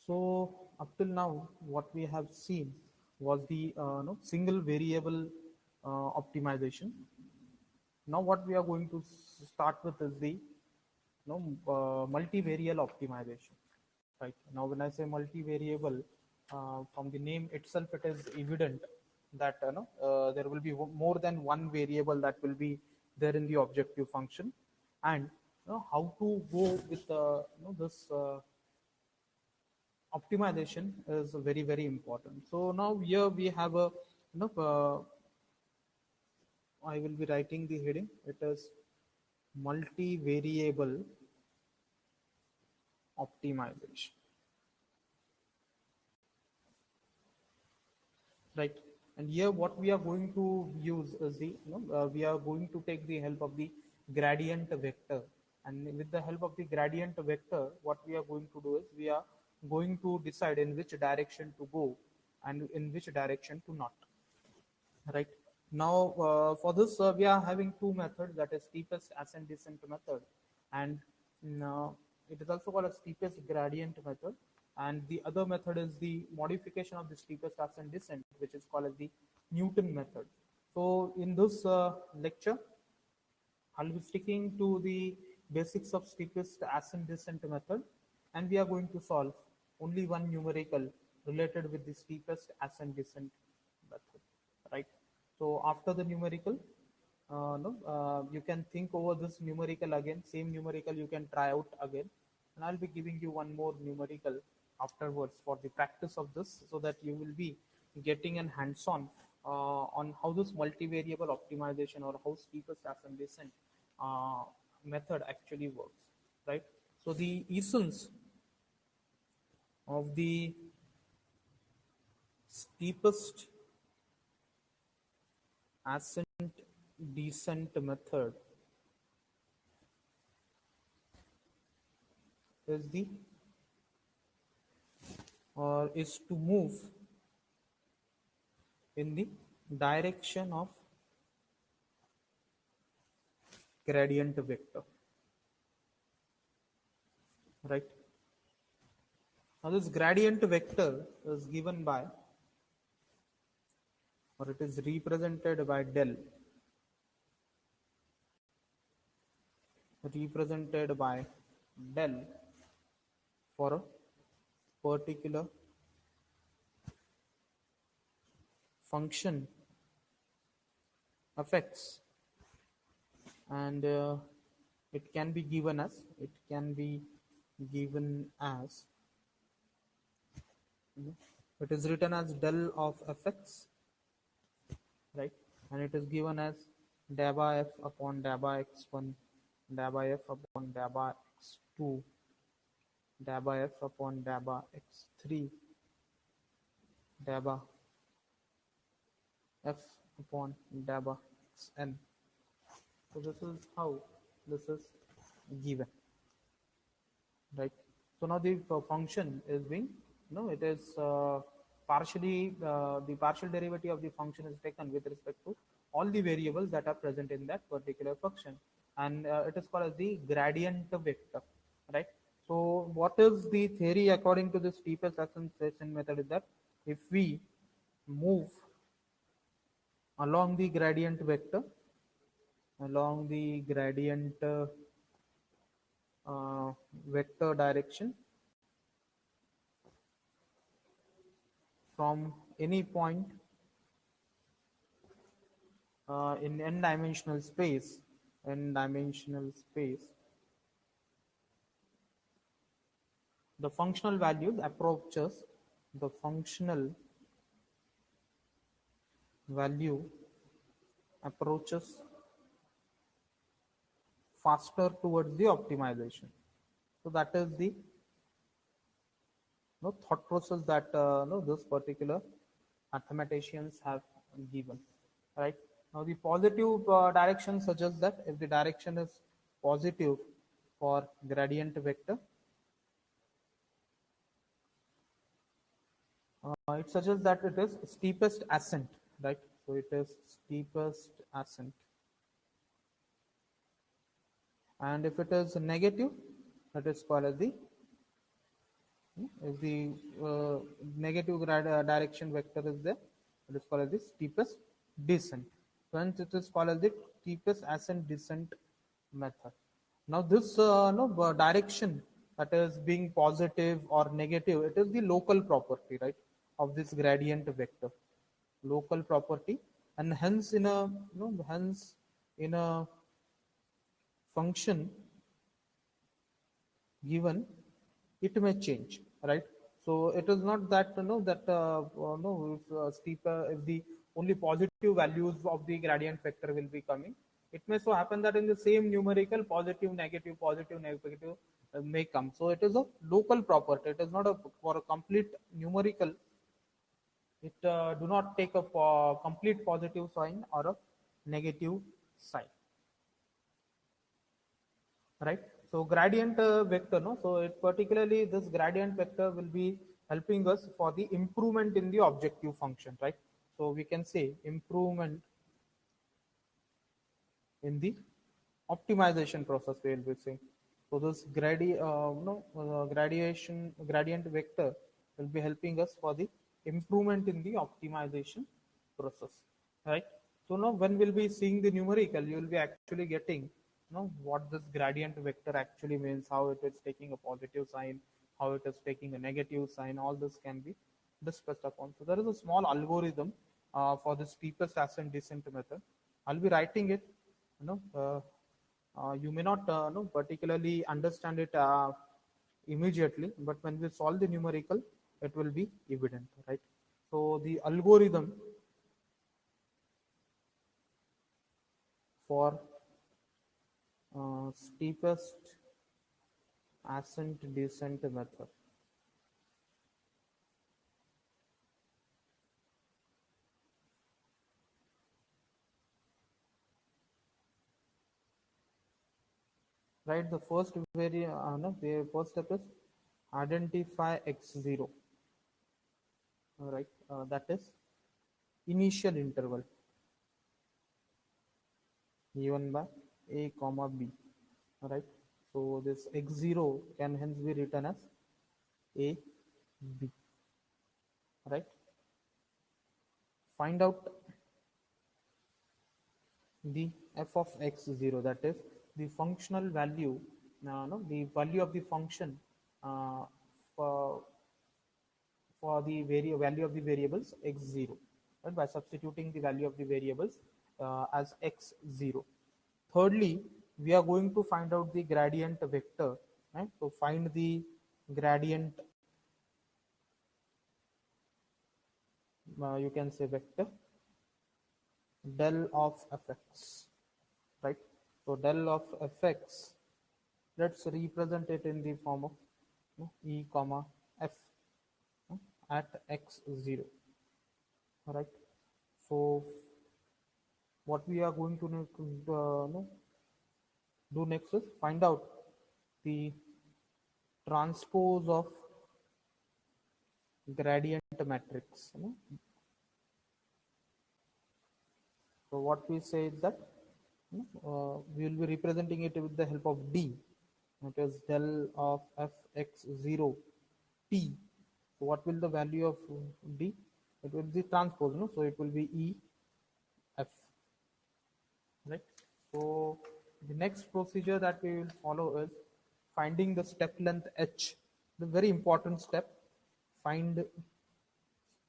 So up till now, what we have seen was the single variable optimization. Now what we are going to start with is the multivariable optimization. Right now, when I say multivariable, from the name itself, it is evident that there will be more than one variable that will be there in the objective function, and how to go with this optimization is very important. So now here we have a I will be writing the heading. It is multivariable optimization, right? And here what we are going to use is the we are going to take the help of the gradient vector, and with the help of the gradient vector, what we are going to do is we are going to decide in which direction to go and in which direction to not, right? Now for this we are having two methods, that is steepest ascent descent method, and uh, it is also called a steepest gradient method, and the other method is the modification of the steepest ascent descent, which is called as the Newton method. So in this lecture, I'll be sticking to the basics of steepest ascent descent method, and we are going to solve only one numerical related with the steepest ascent descent method, right? So after the numerical, you can think over this numerical again, same numerical you can try out again, and I'll be giving you one more numerical afterwards for the practice of this, so that you will be getting an hands-on on how this multivariable optimization or how steepest ascent descent uh, method actually works, right? So the essence of the steepest ascent descent method is the or is to move in the direction of gradient vector, right? Now this gradient vector is given by, or it is represented by del, represented by del for a particular function fx, and it can be given as it is written as del of fx, right? And it is given as daba f upon daba x1, daba f upon daba x2, daba f upon daba x3, daba f upon daba xn. So this is how this is given, right? So now the function is being, it is partially, the partial derivative of the function is taken with respect to all the variables that are present in that particular function, and it is called as the gradient vector, right? So what is the theory according to the steepest ascent descent method is that if we move along the gradient vector, along the gradient vector direction from any point in n-dimensional space, n-dimensional space, the functional value approaches, the functional value approaches faster towards the optimization. So that is the thought process that this particular mathematicians have given, right? Now the positive direction suggests that if the direction is positive for gradient vector, it suggests that it is steepest ascent, right? So it is steepest ascent, and if it is negative, that is called as the If the negative direction vector is there, it is called as the steepest descent. Hence, it is called as the steepest ascent descent method. Now, this no, direction that is being positive or negative, it is the local property, right, of this gradient vector, local property, and hence in a hence in a function given, it may change, right? So it is not that that no if steeper, if the only positive values of the gradient vector will be coming, it may so happen that in the same numerical positive negative may come. So it is a local property, it is not a for a complete numerical. It do not take a complete positive sign or a negative sign, right? So gradient vector, no, so it particularly this gradient vector will be helping us for the improvement in the objective function, right? So we can say improvement in the optimization process, we will be saying. So this gradient vector will be helping us for the improvement in the optimization process, right? So now when we'll be seeing the numerical, you will be actually getting what this gradient vector actually means, how it is taking a positive sign, how it is taking a negative sign. All this can be discussed upon. So there is a small algorithm for the steepest ascent descent method. I'll be writing it. You know, you may not particularly understand it immediately, but when we solve the numerical, it will be evident, right? So the algorithm for steepest ascent descent method. Right, the first no, the first step is identify x0. All right, that is initial interval given by a comma b. All right, so this x0 can hence be written as a b. Right, find out the f of x0, that is the functional value, no, the value of the function uh, for the value of the variables x0, right, by substituting the value of the variables as x0. Thirdly, we are going to find out the gradient vector, right? So find the gradient, you can say vector del of fx, right? So del of fx, let's represent it in the form of e comma f at x0. All right. So what we are going to do next is find out the transpose of gradient matrix. So what we say is that we will be representing it with the help of D. It is del of fx0 t. So what will the value of D? It will be transpose, no? So it will be E f, right? So the next procedure that we will follow is finding the step length h. The very important step, find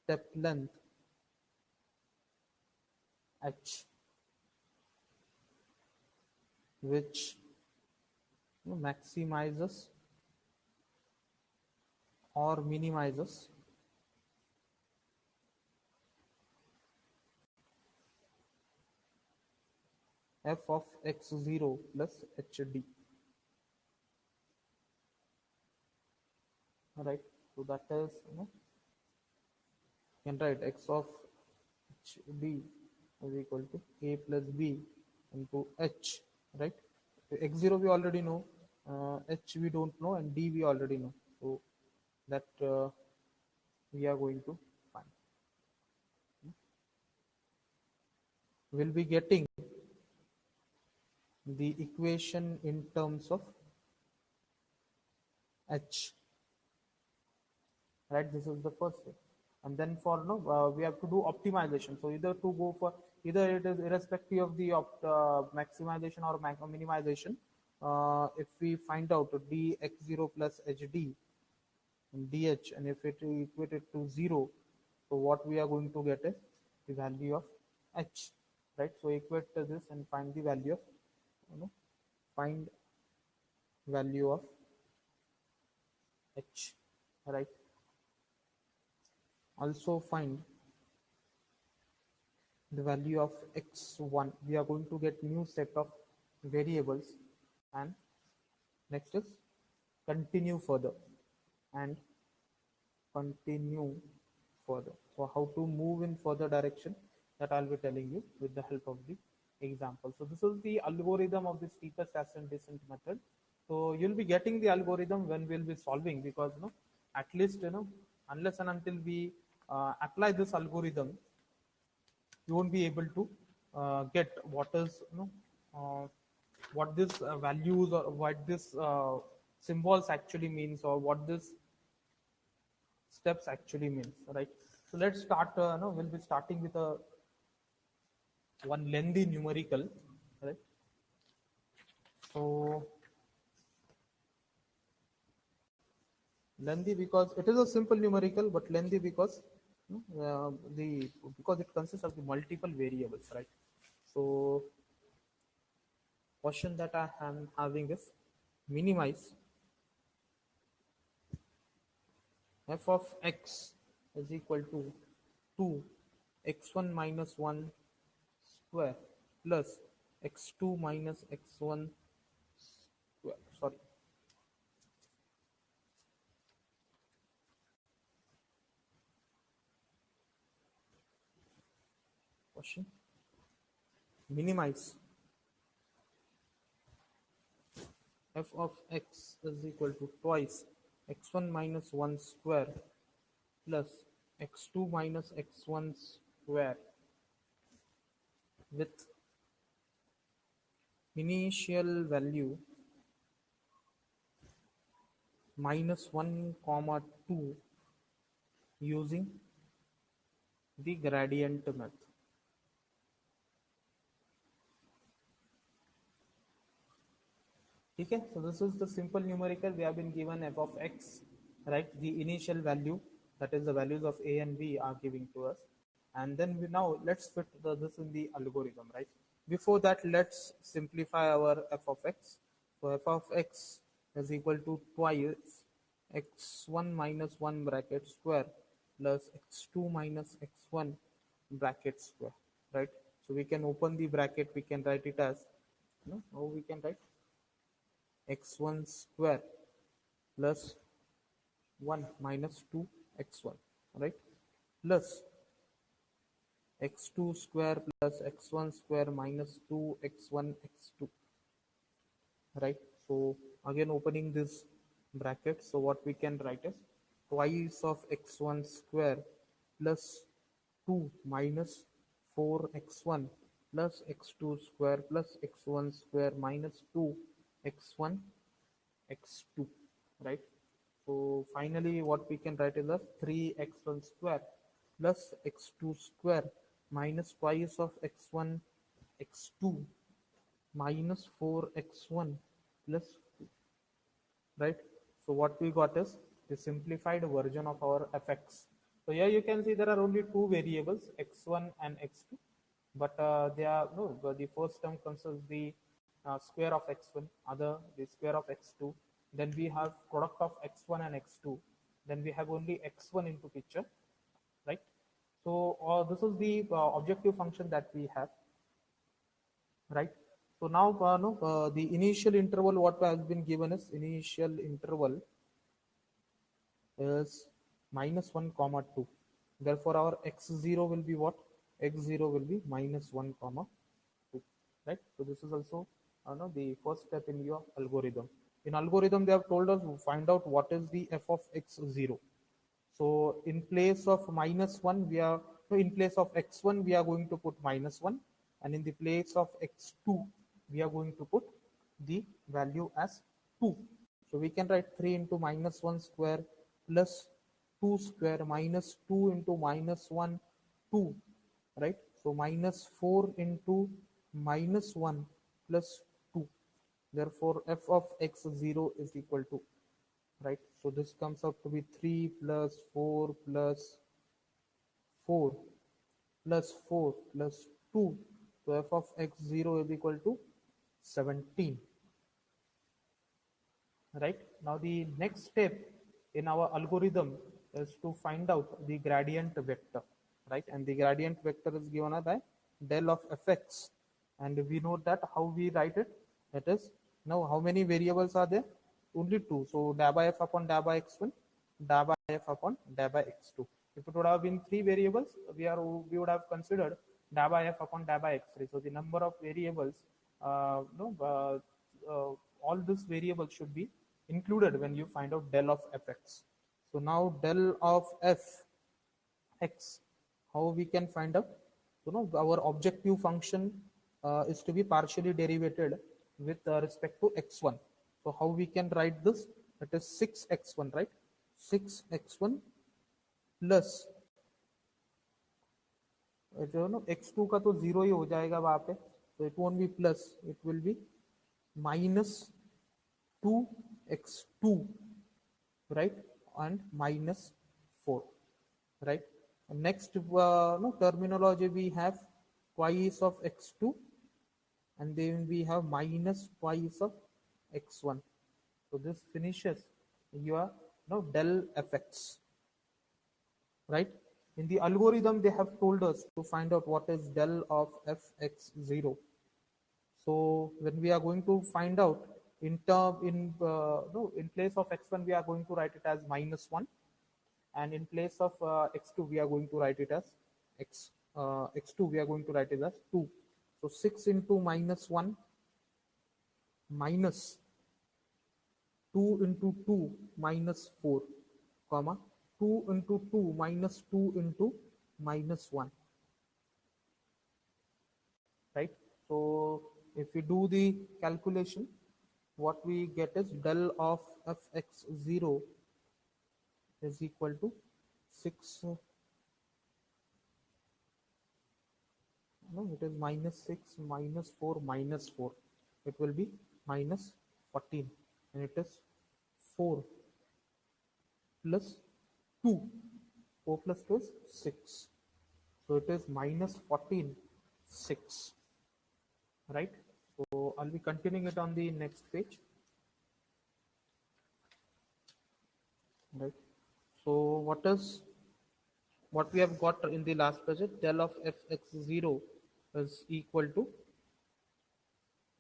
step length h, which maximizes or minimizes f of x0 plus hd. All right, so that is you can write x of hd is equal to a plus b into h, right? X0 we already know, h we don't know, and d we already know. So that we are going to find. We'll be getting the equation in terms of h. right? This is the first step. And then for no, we have to do optimization. So either to go for, either it is irrespective of the maximization or minimization. If we find out dx0 plus hd and dh, and if it equate it to 0, so what we are going to get is the value of h, right? So equate to this and find the value of, you know, find value of h, right? Also find the value of x1. We are going to get new set of variables, and next is continue further and continue further. So how to move in further direction, that I'll be telling you with the help of the example. So this is the algorithm of the steepest ascent descent method. So you'll be getting the algorithm when we'll be solving, because at least unless and until we apply this algorithm, you won't be able to get what is what this values or what this symbols actually means, or what this steps actually means, right? So let's start. No, we'll be starting with a one lengthy numerical, right? So lengthy because it is a simple numerical, but lengthy because the because it consists of the multiple variables, right? So question that I am having is minimize f of x is equal to 2 x1 minus 1 square plus x2 minus x1 square. Sorry. Question. Minimize f of x is equal to twice x1 minus 1 square plus x2 minus x1 square with initial value minus 1 comma 2 using the gradient method. Okay, so this is the simple numerical. We have been given f of x, right? The initial value, that is the values of a and b, are giving to us, and then we now let's fit this in the algorithm, right? Before that, let's simplify our f of x. So f of x is equal to twice x1 minus 1 bracket square plus x2 minus x1 bracket square, right? So we can open the bracket, we can write it as, how we can write x1 square plus 1 minus 2 x1, right, plus x2 square plus x1 square minus 2 x1 x2, right? So again opening this bracket, so what we can write is twice of x1 square plus 2 minus 4x1 plus x2 square plus x1 square minus 2 x1 x2, right? So finally what we can write is as 3x1 square plus x2 square minus twice of x1 x2 minus 4x1 plus 2, right? So what we got is the simplified version of our fx. So here you can see there are only two variables, x1 and x2, but they are no, the first term consists the square of x1, other the square of x2, then we have product of x1 and x2, then we have only x1 into picture, right? So this is the objective function that we have, right? So now no, the initial interval what has been given is initial interval is minus 1 comma 2. Therefore our x0 will be what? X0 will be minus 1 comma 2, right? So this is also the first step in your algorithm. In algorithm they have told us to find out what is the f of x0. So in place of minus 1 we are, no, in place of x1 we are going to put minus 1, and in the place of x2 we are going to put the value as 2. So we can write 3 into minus 1 square plus 2 square minus 2 into minus 1, 2, right? So minus 4 into minus 1 plus 2. Therefore, f of x0 is equal to, right? So this comes out to be 3 plus 4 plus 4 plus 4 plus 2. So f of x0 is equal to 17. Right? Now the next step in our algorithm is to find out the gradient vector, right? And the gradient vector is given by del of fx, and we know that how we write it. It is, now how many variables are there? Only two. So da by f upon da by x1, da by f upon da by x2. If it would have been three variables, we would have considered da by f upon da by x3. So the number of variables, no, all these variables should be included when you find out del of fx. So now del of fx, how we can find out? You know, our objective function is to be partially derivated with respect to x1. So how we can write this? It is 6x1, right? 6x1 plus, जो ना x2 का तो 0 ही हो जाएगा वहां पे, तो it won't be plus, it will be minus 2x2, right, and minus 4, right? Next no, terminology we have twice of x2, and then we have minus twice of x1. So this finishes your del fx, right? In the algorithm, they have told us to find out what is del of fx0. So when we are going to find out in place of x1, we are going to write it as -1, and in place of x2, we are going to write it as x2. We are going to write it as 2. So 6 into -1 minus 2 into 2 minus 4, comma 2 into 2 minus 2 into -1, right? So if we do the calculation, what we get is del of fx0 is equal to 6, no, it is -6 minus 4 minus 4. It will be minus 14, and it is 4 plus 2. 4 plus 2 is 6. So it is minus 14, 6. Right? So I'll be continuing it on the next page. Right? So what we have got in the last project? Del of fx0 is equal to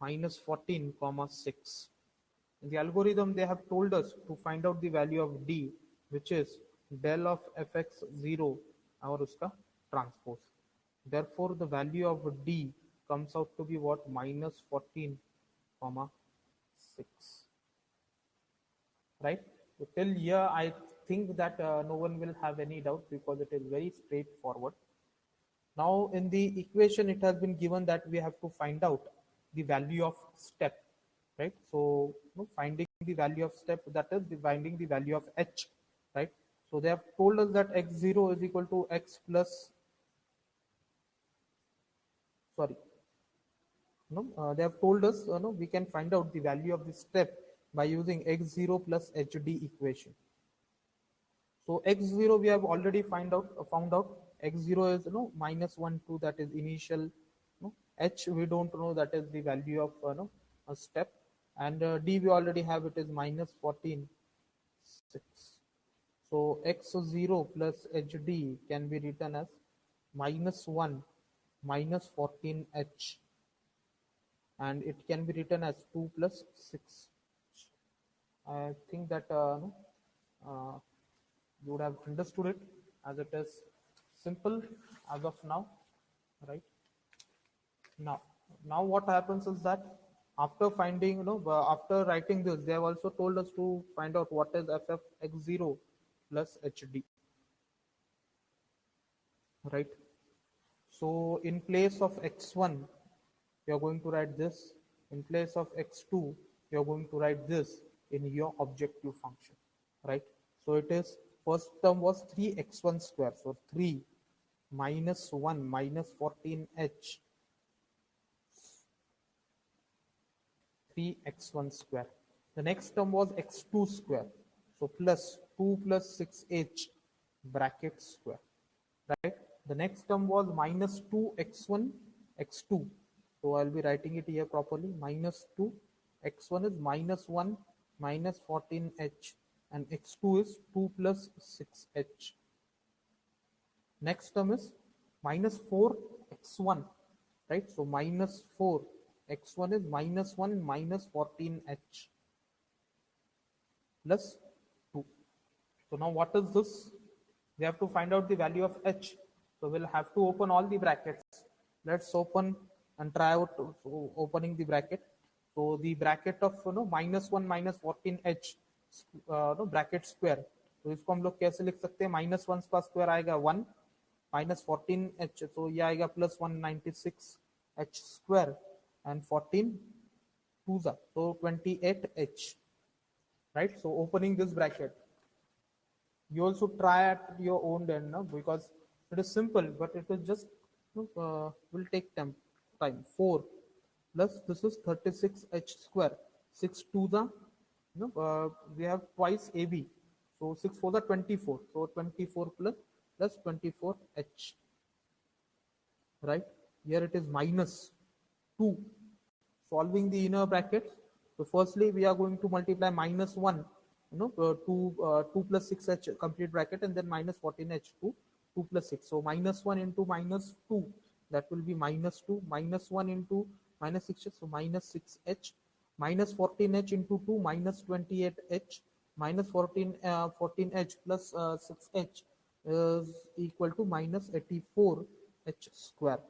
minus 14 comma 6. In the algorithm, they have told us to find out the value of d, which is del of fx0 or uska transpose. Therefore, the value of d comes out to be what? Minus 14 comma 6. Right? So till here, I think that no one will have any doubt because it is very straightforward. Now in the equation, it has been given that we have to find out the value of step, right? So finding the value of step, that is finding the value of h, right? So they have told us that x0 is equal to x plus, sorry, they have told us we can find out the value of the step by using x0 plus hd equation. So x0 we have already found out x0 is -1 2, that is initial. H we don't know, that is the value of a step, and d we already have, it is minus 14 6. So x0 plus hd can be written as -1 minus 14h, and it can be written as 2 plus 6. I think that you would have understood it, as it is simple as of now, right? Now what happens is that after finding, after writing this, they have also told us to find out what is ffx0 plus hd, right? So in place of x1, you are going to write this. In place of x2, you are going to write this in your objective function, right? So it is first term was 3x1 square. So 3 minus 1 minus 14h, 3x1 square. The next term was x2 square. So plus 2 plus 6h bracket square. Right? The next term was minus 2x1 x2. So I'll be writing it here properly. Minus 2 x1 is minus 1 minus 14h, and x2 is 2 plus 6h. Next term is minus 4x1, right? So minus 4 x1 is minus 1 minus 14h plus 2. So now what is this? We have to find out the value of h. So we'll have to open all the brackets. Let's open and try out opening the bracket. So the bracket of minus 1 minus 14h bracket square. तो इसको हम लोग कैसे लिख सकते हैं? Minus one का square आएगा 1 माइनस 14h, तो ये आएगा plus 196h square and 14 2s are so 28h, right? So opening this bracket, you also try at your own end, no? Because it is simple, but it is just will take time. 4 plus this is 36h square, 6 2s are we have twice AB, so 6 4s are 24, so 24 plus 24h, right? Here it is minus 2. Solving the inner brackets, so firstly we are going to multiply minus 1, 2 plus 6h complete bracket, and then minus 14h, 2 plus 6. So minus 1 into minus 2, that will be minus 2, minus 1 into minus 6h, so minus 6h, minus 14h into 2, minus 28h, minus 14h plus 6h is equal to minus 84h square,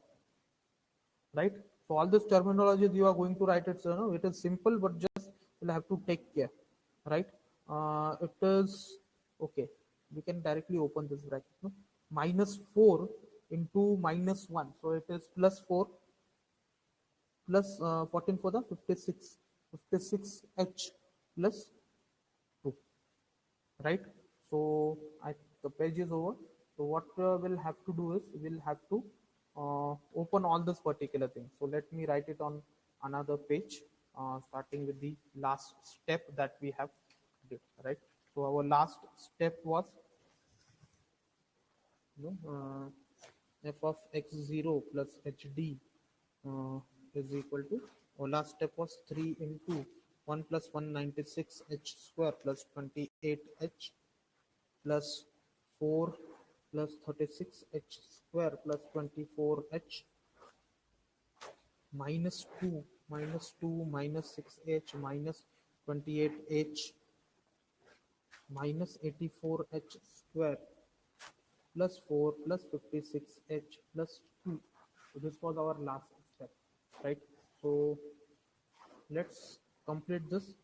right? So all this terminology you are going to write it, it is simple, but just you'll have to take care, right? It is okay. We can directly open this bracket. No? Minus 4 into minus 1, so it is plus 4 plus 14 for the 56h plus 2, right? So the page is over. So what we'll have to do is we'll have to open all this particular thing. So let me write it on another page, starting with the last step that we have did, right? So our last step was f of x0 plus hd is equal to, our last step was 3 into 1 plus 196h square plus 28h plus 4 plus 36h square plus 24h minus 2 minus 6h minus 28h minus 84h square plus 4 plus 56h plus 2. So this was our last step, right? So let's complete this.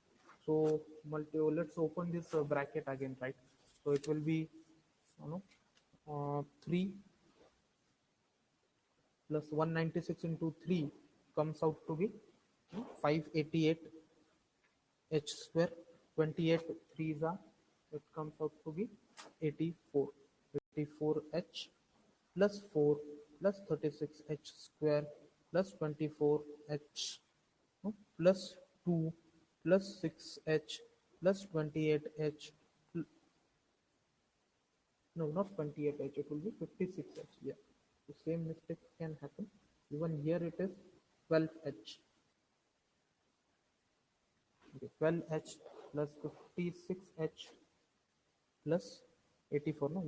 So let's open this bracket again, right? So it will be 3 plus 196 into 3 comes out to be 588 h square, 28 3s are, it comes out to be 84 h plus 4 plus 36h square plus 24h plus 2 plus 6h plus 28h, no, not 28h, it will be 56h. Yeah, the same mistake can happen. Even here it is 12h. Okay, 12h plus 56h plus 84, no,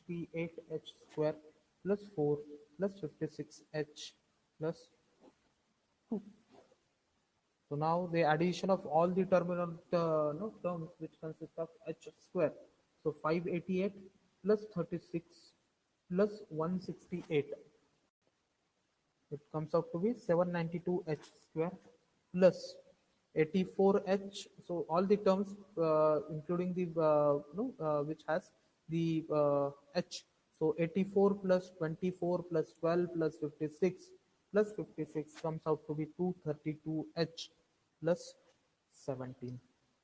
168h square plus 4 plus 56h plus 2. So now the addition of all the terms which consist of h square. So 588 plus 36 plus 168. It comes out to be 792h square plus 84h. So all the terms, including the which has the h. So 84 plus 24 plus 12 plus 56 plus 56 comes out to be 232h plus 17,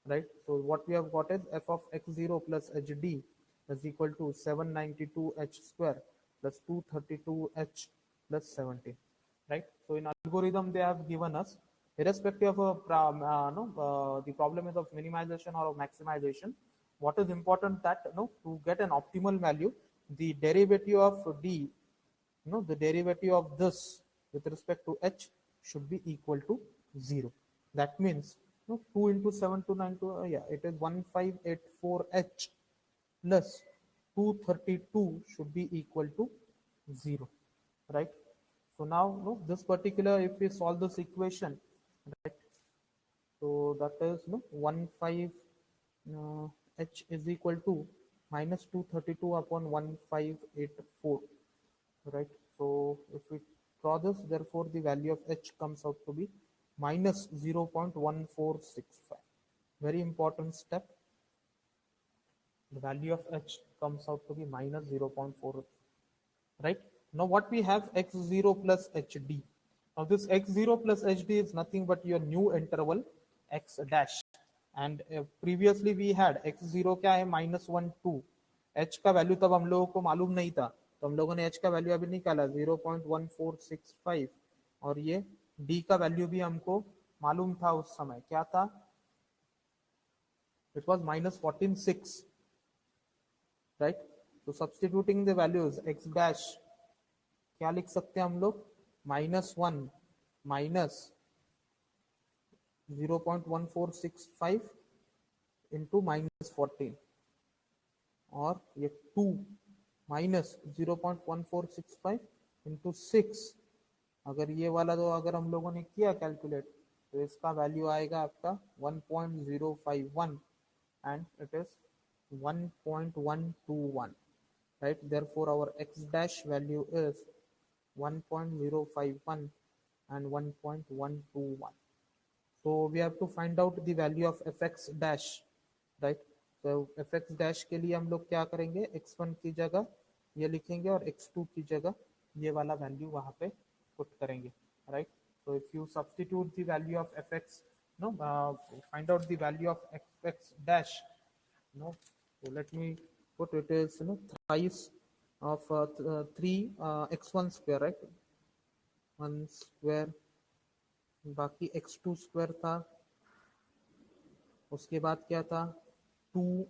right? So what we have got is f of x0 plus hd is equal to 792h square plus 232h plus 17, right? So in algorithm they have given us, irrespective of no, the problem is of minimization or of maximization, what is important that, to get an optimal value, the derivative of d, the derivative of this with respect to h should be equal to 0. That means, 2 into 7 to 9 to, yeah, it is 1584h plus 232 should be equal to 0, right? So now, this particular, if we solve this equation, right, so that is, 15 h is equal to minus 232 upon 1584, right? So if we draw this, therefore the value of h comes out to be minus 0.1465. Very important step. The value of h comes out to be minus 0.4, right? Now what we have, x0 plus hd. Now this x0 plus hd is nothing but your new interval x dash, and previously we had x0 क्या है, -1 2, h का value तब हम लोगों को मालूम नहीं था, तो हम लोगों ने h का वैल्यू अभी निकाला 0.1465, और ये d का वैल्यू भी हमको मालूम था उस समय, क्या था, इट वाज -146, राइट? तो substituting the values, x dash क्या लिख सकते हैं हम लोग, -1 माइनस 0.1465 इंटू -14, और ये 2 माइनस 0.1465 इंटू 6, अगर ये वाला तो अगर हम लोगों ने किया कैलकुलेट, तो इसका वैल्यू आएगा आपका 1.051 and it is 1.121, right? Therefore our x dash value is 1.051 and 1.121. So we have to find out the value of fx dash, right? So fx dash के लिए हम लोग क्या करेंगे, x1 की जगह ये लिखेंगे और x2 की जगह ये वाला वैल्यू वहां पे पुट करेंगे, right? So if you substitute the value of fx, find out the value of fx dash, so let me put it is, thrice of 3 x1 square, right? 1 square, बाकी x2 square था, उसके बाद क्या था, 2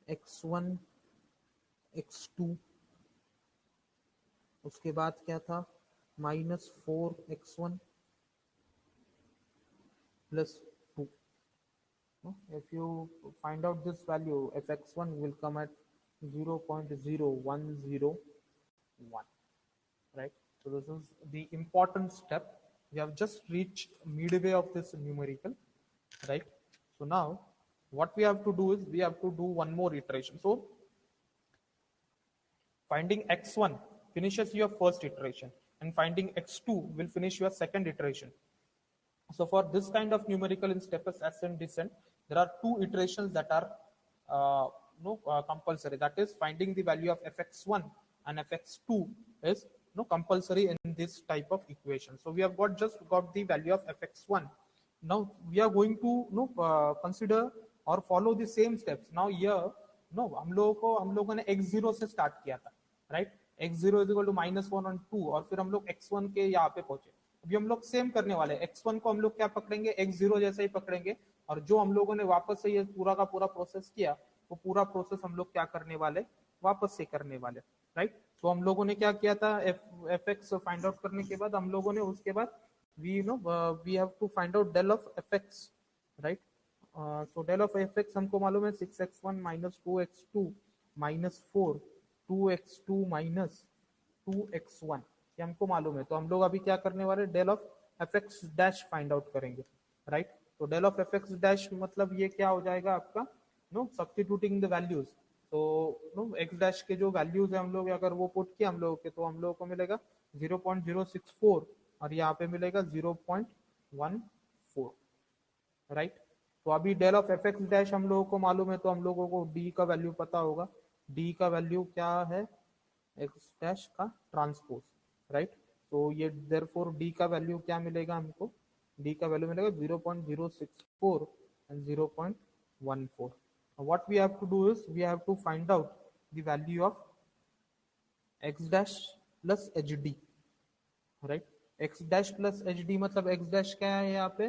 x1 x2, उसके बाद क्या था, -4 x1 plus 2. If you find out this value, fx1 will come at 0.0101, right? So this is the important step. We have just reached midway of this numerical, right? So now what we have to do is we have to do one more iteration. So finding x1 finishes your first iteration, and finding x2 will finish your second iteration. So for this kind of numerical in Steepest ascent descent, there are two iterations that are compulsory. That is, finding the value of fx1 and fx2 is compulsory in this type of equation. So we have just got the value of fx1. Now we are going to consider or follow the same steps. Now here हम लोगों ने x0 से start किया था, right? x0 is equal to -1 और 2, और फिर हम लोग x1 के यहाँ पे पहुंचे. अभी हम लोग सेम करने वाले हैं. x1 को हम लोग क्या पकड़ेंगे, x0 जैसा ही पकड़ेंगे, और जो हम लोगों ने वापस से ये पूरा का पूरा प्रोसेस किया, वो पूरा प्रोसेस हम लोग क्या करने वाले, वापस से करने वाले, राइट? तो हम लोगों ने क्या किया था, fx फाइंड आउट करने के बाद हम लोगों ने उसके बाद we have to find out del of fx, right? So del of fx हमको मालूम है 6x1 minus 2x2 minus 4 2x2 minus 2x1, ये हमको मालूम है. तो हम लोग अभी क्या करने वाले, del of fx dash find out करेंगे, राइट? तो डेल ऑफ fx डैश मतलब ये क्या हो जाएगा आपका, सब्स्टिट्यूटिंग द वैल्यूज. तो x डैश के जो वैल्यूज है हम लोग अगर वो पुट किया हम लोगों के, तो हम लोगों को मिलेगा 0.064 और यहाँ पे मिलेगा 0.14, राइट? तो अभी डेल ऑफ fx डैश हम लोगों को मालूम है, तो हम लोगों को d का वैल्यू पता होगा. d का वैल्यू क्या है, x डैश का ट्रांसपोज, राइट? तो ये देयरफॉर d का वैल्यू क्या मिलेगा हमको, d का वैल्यू मिलेगा 0.064 and 0.14, what we have to do is we have to find out the value of x dash plus hd, right. X dash plus H D मतलब x dash क्या है यहाँ पे,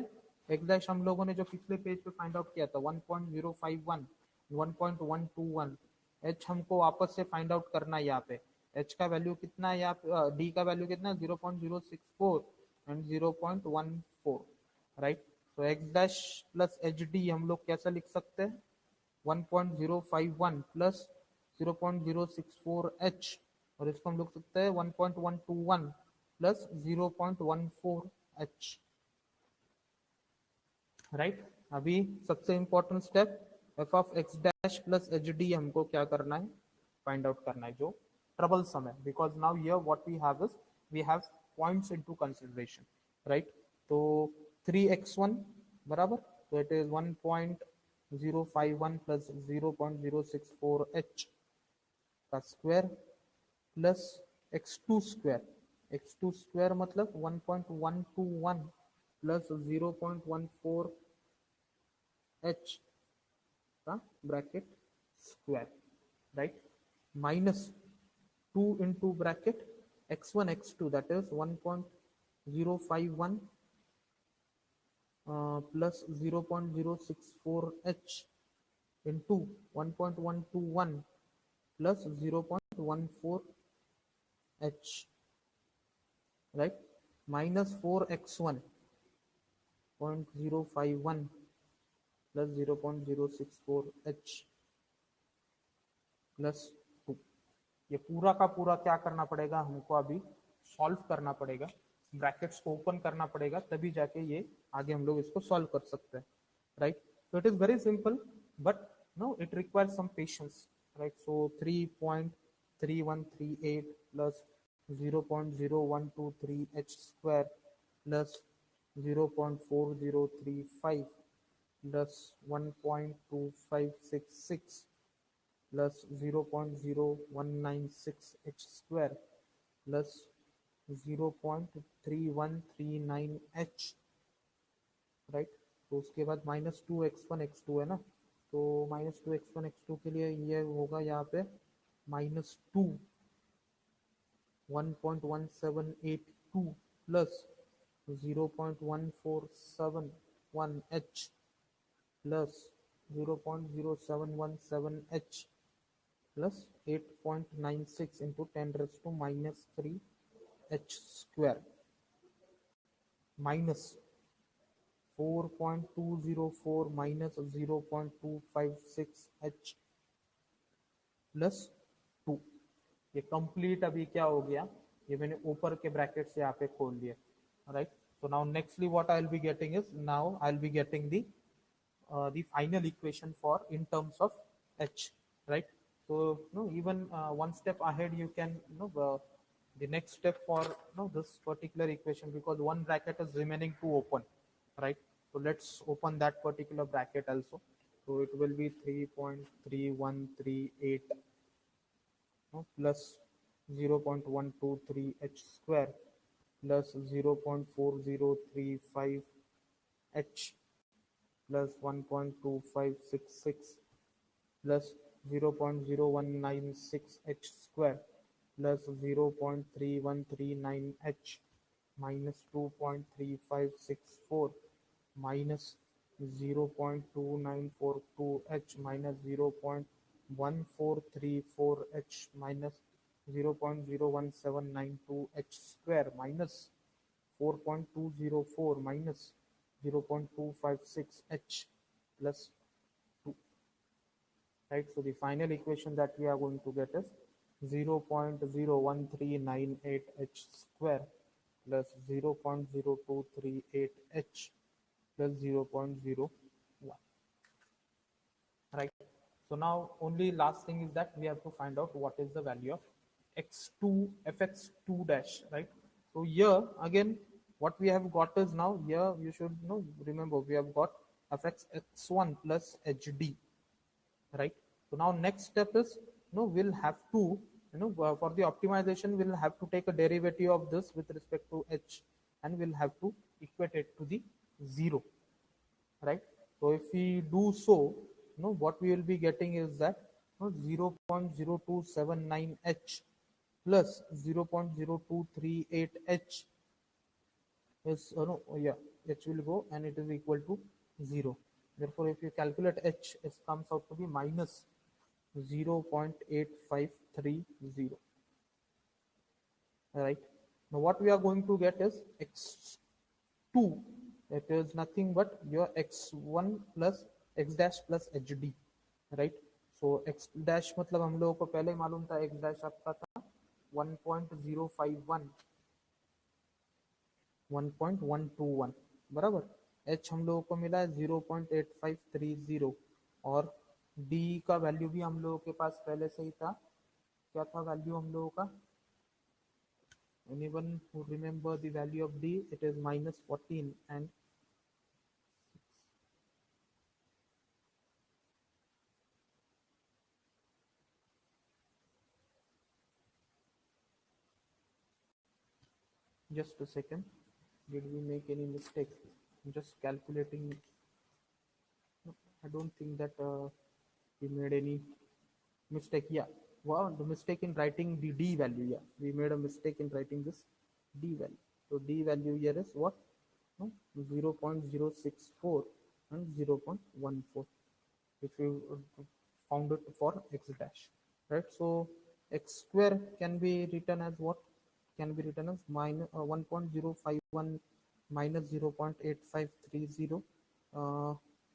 एक्स डैश हम लोगों ने जो पिछले पेज पे फाइंड आउट किया था 1.051 1.121, एच हमको वापस से फाइंड आउट करना है यहाँ पे. एच का वैल्यू कितना है यहाँ पे, डी का वैल्यू कितना है 0.064 एंड 0.14, राइट. तो x dash plus H D हम लोग कैसे लिख सकते हैं, 1.051 प्लस 0.064 एच, और इसको हम लिख सकते हैं 1.121 प्लस 0.14 एच, राइट. अभी सबसे important step F of x dash plus H D हमको क्या करना है, फाइंड आउट करना है, जो ट्रबल सम है, because now here what we have is we have points into consideration, right. तो 3x1 बराबर, तो इट इज 1.051 प्लस 0.064 एच का square plus x2 square, x2 square मतलब 1.121 प्लस 0.14 h का bracket square, right, minus 2 into bracket x1 x2 that is 1.051 plus 0.064 h into 1.121 plus 0.14 h, right, minus 4x1 0.051 plus 0.064 h plus 2. ये पूरा का पूरा क्या करना पड़ेगा हमको, अभी सॉल्व करना पड़ेगा, ब्रैकेट्स को ओपन करना पड़ेगा, तभी जाके ये आगे हम लोग इसको सॉल्व कर सकते हैं, right. So it is very simple, but no, it requires some patience, right. So 3.3138 plus 0.0123 h square plus 0.4035 plus 1.2566 plus 0.0196 h square plus 0.3139 h, right. तो उसके बाद माइनस 2x1 x2 है ना, तो माइनस 2x1 x2 के लिए ये होगा यहाँ पे minus 2 1.1782 plus 0.1471 h plus 0.0717 h plus 8.96 into 10 raised to minus 3 h square minus 4.204 minus 0.256 h plus 2. ये कंप्लीट अभी क्या हो गया, ये मैंने ऊपर के ब्रैकेट से यहाँ पे खोल दिया, right. So now nextly what I'll be getting is, now I'll be getting the final equation for in terms of h, right. So no, even one step ahead you can the next step for this particular equation, because one bracket is remaining to open, right. So let's open that particular bracket also. So it will be 3.3138 plus 0.123 h square plus 0.4035 h plus 1.2566 plus 0.0196 h square plus 0.3139 h minus 2.3564 minus 0.2942 h minus 0.1434 h minus 0.01792 h square minus 4.204 minus 0.256 h plus 2, right. So the final equation that we are going to get is 0.01398 h square plus 0.0238 h plus 0.01, right. So now only last thing is that we have to find out what is the value of x2 fx2 dash, right. So here again what we have got is, now here you should remember we have got fx x1 plus hd, right. So now next step is we'll have to for the optimization we'll have to take a derivative of this with respect to h, and we'll have to equate it to the 0, right. So if we do so, what we will be getting is that 0.0279h plus 0.0238h is no yeah, h will go and it is equal to 0. Therefore, if you calculate h, it comes out to be minus 0.8530. Right, now what we are going to get is x2. It is nothing but your x1 plus x dash plus hd. Right, so X dash मतलब हम लोगों को पहले मालूम था, x dash आपका था 1.051 1.121 बराबर, एच हम लोगों को मिला है 0.8530 और डी का वैल्यू भी हम लोगों के पास पहले से ही था। क्या था वैल्यू हम लोगों का? Anyone who remember the value of D? It is minus 14 and just a second. Did we make any mistake? I'm just calculating. No, I don't think that we made any mistake. Yeah, wow, the mistake in writing the D value. Yeah, we made a mistake in writing this D value. So D value here is what? No, 0.064 and 0.14. If you found it for x dash, right? So x square can be written as what? Can be written as minus 1.051 minus 0.8530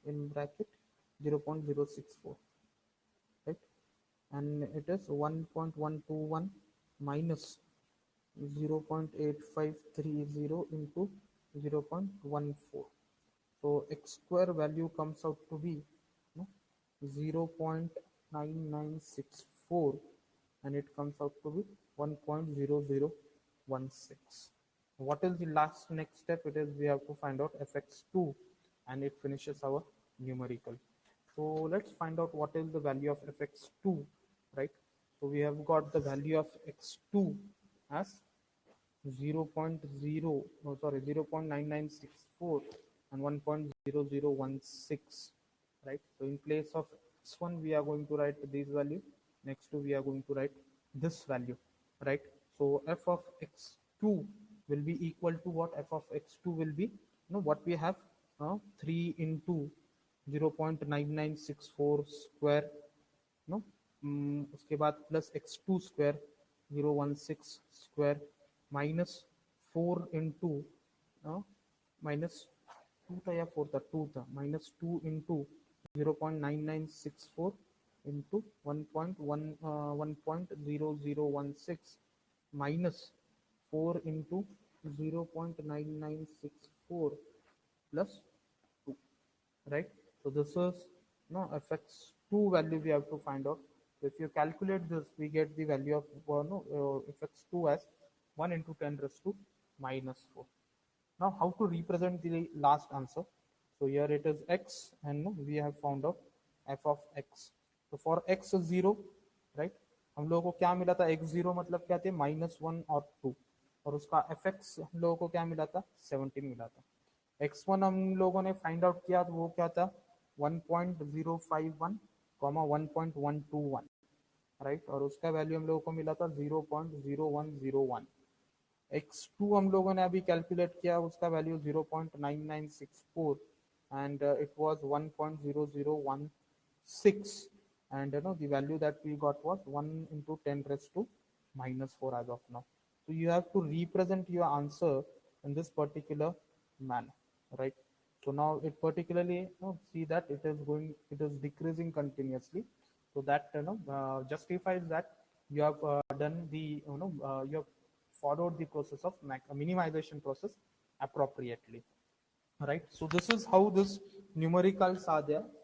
in bracket 0.064, right? And it is 1.121 minus 0.8530 into 0.14. So x square value comes out to be 0.9964 and it comes out to be 1.0016. What is the last next step? It is we have to find out fx2 and it finishes our numerical. So let's find out what is the value of fx2, right? So we have got the value of x2 as 0.9964 and 1.0016, right? So in place of x1 we are going to write this value, next two we are going to write this value, right? So f of x2 will be equal to what? F of x2 will be, what we have, 3 into 0.9964 square, उसके बाद plus x2 square 016 square minus 4 into minus 2 था या 4 था, 2 था, minus 2 into 0.9964 into 1.0016 minus 4 into 0.9964 plus 2, right? So this is fx2 value we have to find out. So if you calculate this, we get the value of fx2 as 1 into 10 raised to minus 4. Now how to represent the last answer? So here it is x and we have found out f of x. So for x 0, right, हम लोगों को क्या मिला था? x0 मतलब क्या थे? -1 और 2, और उसका fx हम लोगों को क्या मिला था? 17 मिला था। x1 हम लोगों ने फाइंड आउट किया तो वो क्या था? 1.051, 1.121, राइट, और उसका वैल्यू हम लोगों को मिला था 0.0101। x2 हम लोगों ने अभी कैलकुलेट किया, उसका value 0.9964 and it was 1.0016 and the value that we got was 1 into 10 raised to minus 4 as of now. So you have to represent your answer in this particular manner, right? So now it particularly see that it is decreasing continuously, so that justifies that you have done the you have followed the process of minimization process appropriately, right? So this is how this numericals are there.